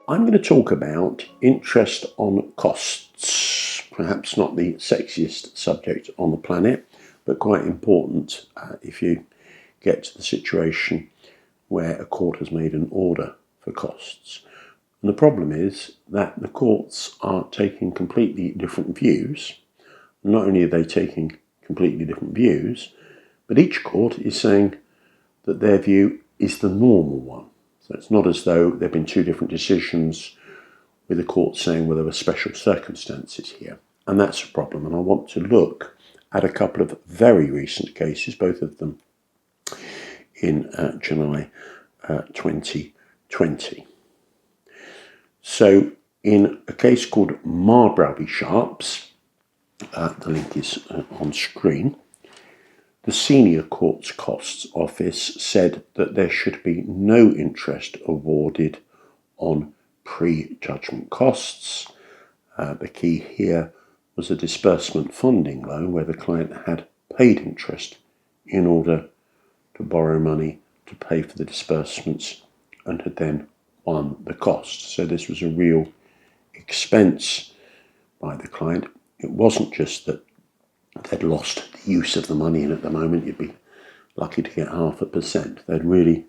I'm going to talk about interest on costs. Perhaps not the sexiest subject on the planet, but quite important if you get to the situation where a court has made an order for costs. And the problem is that the courts are taking completely different views. Not only are they taking completely different views, but each court is saying that their view is the normal one. So it's not as though there have been two different decisions with the court saying, well, there were special circumstances here. And that's a problem. And I want to look at a couple of very recent cases, both of them in July 2020. So in a case called Marlborough v. Sharps, the link is on screen, the Senior Courts Costs Office said that there should be no interest awarded on pre-judgment costs. The key here was a disbursement funding loan where the client had paid interest in order to borrow money to pay for the disbursements and had then won the cost. So this was a real expense by the client. It wasn't just that they'd lost the use of the money, and at the moment you'd be lucky to get 0.5%. They'd really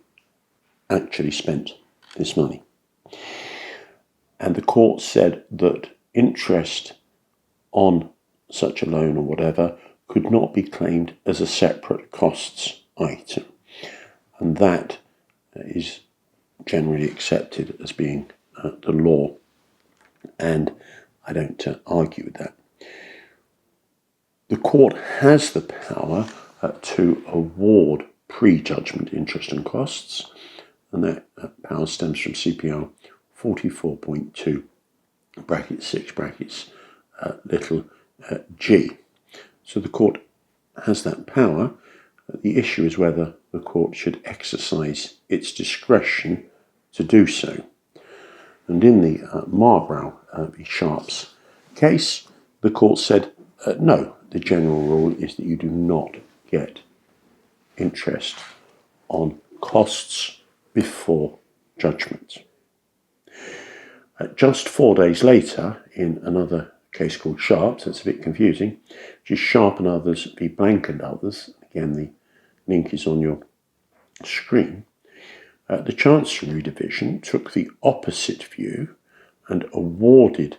actually spent this money. And the court said that interest on such a loan or whatever could not be claimed as a separate costs item. And that is generally accepted as being the law. And I don't argue with that. The court has the power to award pre-judgment interest and costs, and that power stems from CPR 44.2 bracket 6 brackets little g. So the court has that power. The issue is whether the court should exercise its discretion to do so. And in the Marlborough v. Sharps case, the court said no. The general rule is that you do not get interest on costs before judgment. Just 4 days later, in another case called Sharps, that's a bit confusing, which is Sharp and others v. Blank and others, again the link is on your screen, the Chancery Division took the opposite view and awarded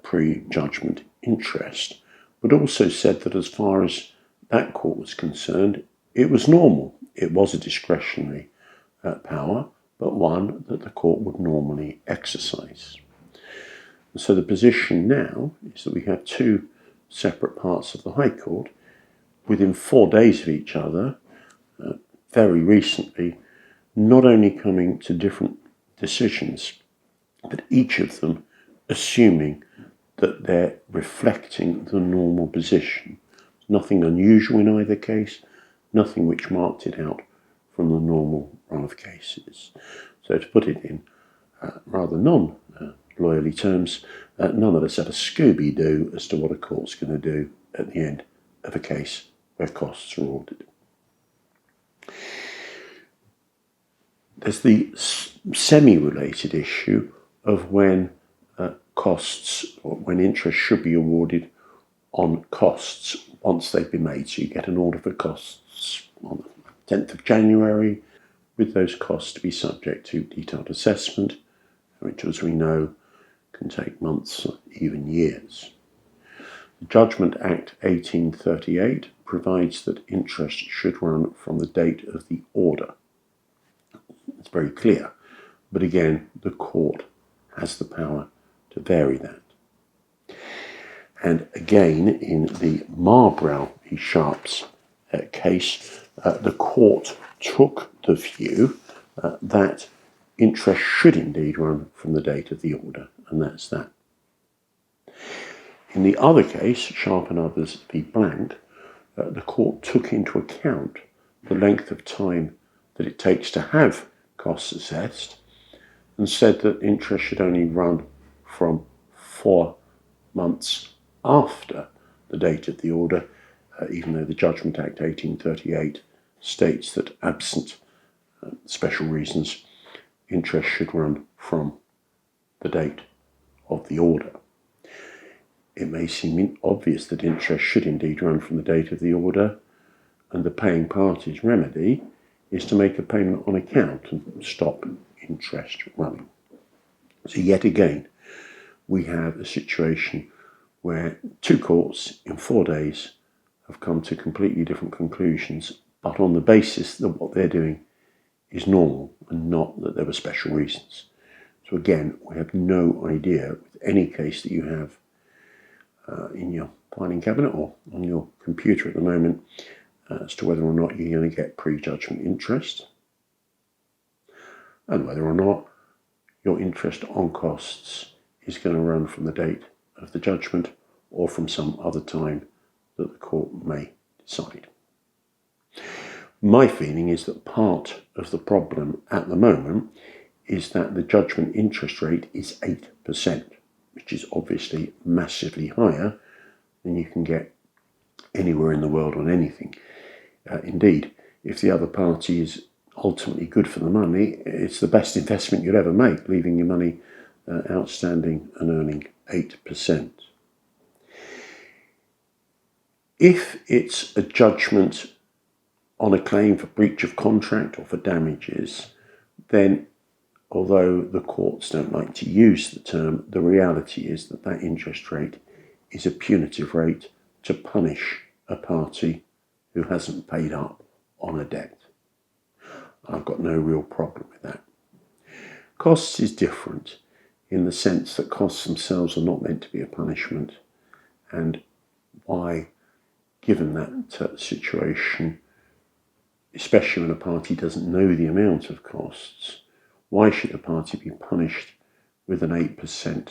pre-judgment interest, but also said that as far as that court was concerned, it was normal. It was a discretionary power, but one that the court would normally exercise. And so the position now is that we have two separate parts of the High Court within 4 days of each other, very recently, not only coming to different decisions, but each of them assuming that they're reflecting the normal position. Nothing unusual in either case, nothing which marked it out from the normal run of cases. So to put it in rather non-lawyerly terms, none of us have a Scooby-Doo as to what a court's going to do at the end of a case where costs are ordered. There's the semi-related issue of when costs or when interest should be awarded on costs once they've been made. So you get an order for costs on the 10th of January with those costs to be subject to detailed assessment, which, as we know, can take months or even years. The Judgment Act 1838 provides that interest should run from the date of the order. It's very clear, but again, the court has the power to vary that. And again, in the Marlborough v. Sharps case, the court took the view that interest should indeed run from the date of the order, and that's that. In the other case, Sharp and others v. Blank, the court took into account the length of time that it takes to have costs assessed and said that interest should only run from 4 months after the date of the order, even though the Judgment Act 1838 states that absent special reasons, interest should run from the date of the order. It may seem obvious that interest should indeed run from the date of the order, and the paying party's remedy is to make a payment on account and stop interest running. So yet again, we have a situation where two courts in 4 days have come to completely different conclusions, but on the basis that what they're doing is normal and not that there were special reasons. So again, we have no idea with any case that you have in your filing cabinet or on your computer at the moment as to whether or not you're going to get pre-judgment interest and whether or not your interest on costs is going to run from the date of the judgment or from some other time that the court may decide. My feeling is that part of the problem at the moment is that the judgment interest rate is 8%, which is obviously massively higher than you can get anywhere in the world on anything. Indeed, if the other party is ultimately good for the money, it's the best investment you'd ever make, leaving your money outstanding and earning 8%. If it's a judgment on a claim for breach of contract or for damages, then although the courts don't like to use the term, the reality is that that interest rate is a punitive rate to punish a party who hasn't paid up on a debt. I've got no real problem with that. Costs is different in the sense that costs themselves are not meant to be a punishment, and why, given that situation, especially when a party doesn't know the amount of costs, why should a party be punished with an 8%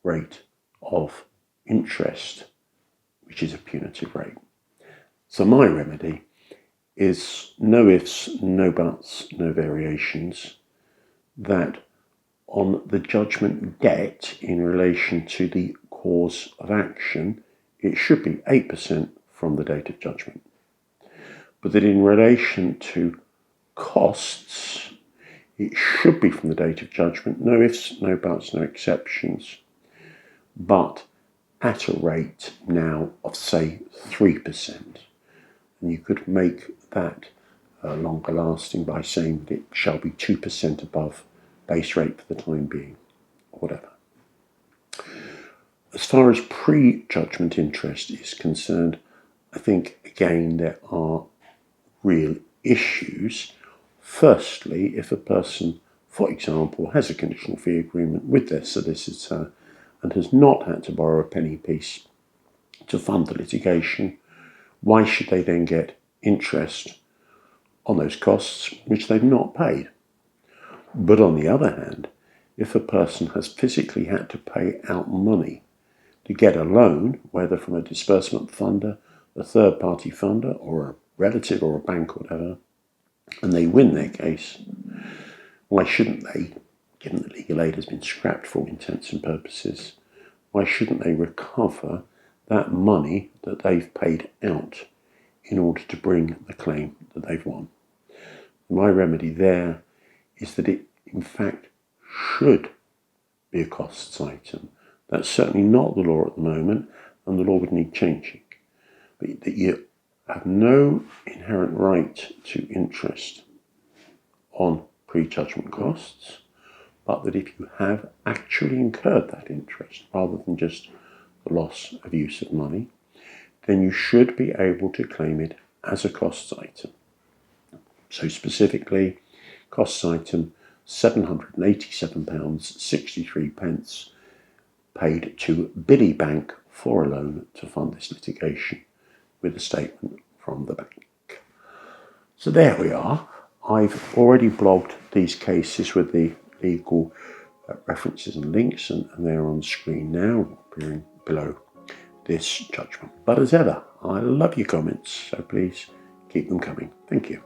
rate of interest, which is a punitive rate? So my remedy is no ifs, no buts, no variations, that on the judgment debt in relation to the cause of action, it should be 8% from the date of judgment. But that in relation to costs, it should be from the date of judgment, no ifs, no buts, no exceptions, but at a rate now of, say, 3%. And you could make that longer lasting by saying that it shall be 2% above base rate for the time being, or whatever. As far as pre-judgment interest is concerned, I think, again, there are real issues. Firstly, if a person, for example, has a conditional fee agreement with their solicitor and has not had to borrow a penny piece to fund the litigation, why should they then get interest on those costs which they've not paid? But on the other hand, if a person has physically had to pay out money to get a loan, whether from a disbursement funder, a third-party funder, or a relative or a bank or whatever, and they win their case, why shouldn't they, given that legal aid has been scrapped for all intents and purposes, why shouldn't they recover that money that they've paid out in order to bring the claim that they've won? My remedy there is that it, in fact, should be a costs item. That's certainly not the law at the moment, and the law would need changing. But that you have no inherent right to interest on pre-judgment costs, but that if you have actually incurred that interest, rather than just the loss of use of money, then you should be able to claim it as a costs item. So specifically, costs item £787.63 paid to Biddy Bank for a loan to fund this litigation, with a statement from the bank. So there we are. I've already blogged these cases with the legal references and links, and they're on screen now, appearing below this judgment. But as ever, I love your comments, so please keep them coming. Thank you.